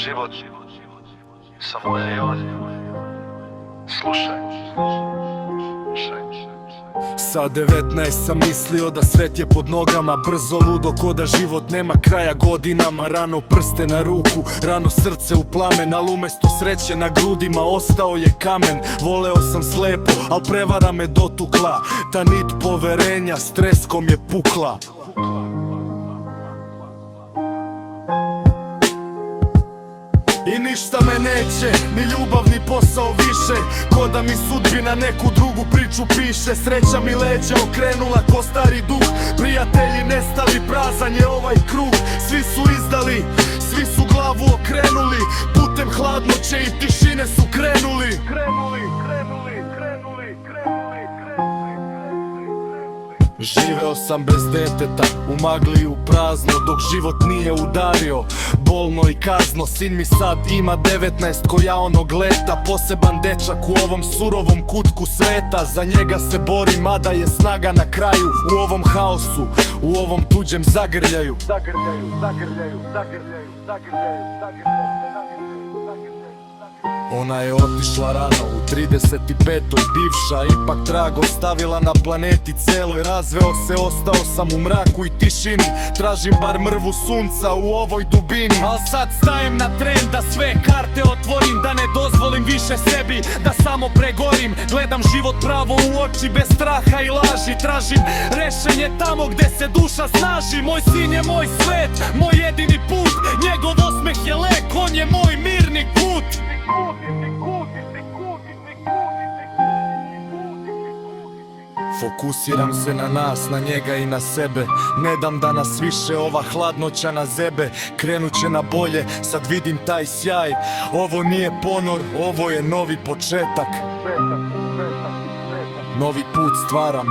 Život samo je on. Slušaj. Sa 19 sam mislio da svet je pod nogama, brzo ludo ko da život nema kraja godinama. Rano prste na ruku, rano srce u plamen, al umesto sreće na grudima ostao je kamen. Voleo sam slepo, al prevara me dotukla, ta nit poverenja s treskom je pukla. I ništa me neće, ni ljubav ni posao više, ko da mi sudbina neku drugu priču piše. Sreća mi leđa okrenula ko stari duh, prijatelji nestali, prazan je ovaj krug. Svi su izdali, svi su glavu okrenuli, putem hladnoće i tišine su krenuli. Živeo sam bez deteta, u magli i u prazno, dok život nije udario bolno i kazno. Sin mi sad ima 19 ko ja onog leta, poseban dečak u ovom surovom kutku sveta. Za njega se borim, mada je snaga na kraju, u ovom haosu, u ovom tuđem zagrljaju. Ona je otišla rano u 35. bivša, ipak trag ostavila na planeti celoj. Razveo se, ostao sam u mraku i tišini, tražim bar mrvu sunca u ovoj dubini. Al sad stajem na tren da sve karte otvorim, da ne dozvolim više sebi da samo pregorim. Gledam život pravo u oči bez straha i laži, tražim rešenje tamo gde se duša snaži. Moj sin je moj svet, moj jedini put, njegov osmeh je lek, on je moj mirni kut. Fokusiram se na nas, na njega i na sebe, ne dam da nas više ova hladnoća na zebe. Krenut će na bolje, sad vidim taj sjaj, ovo nije ponor, ovo je novi početak. Novi put stvaram.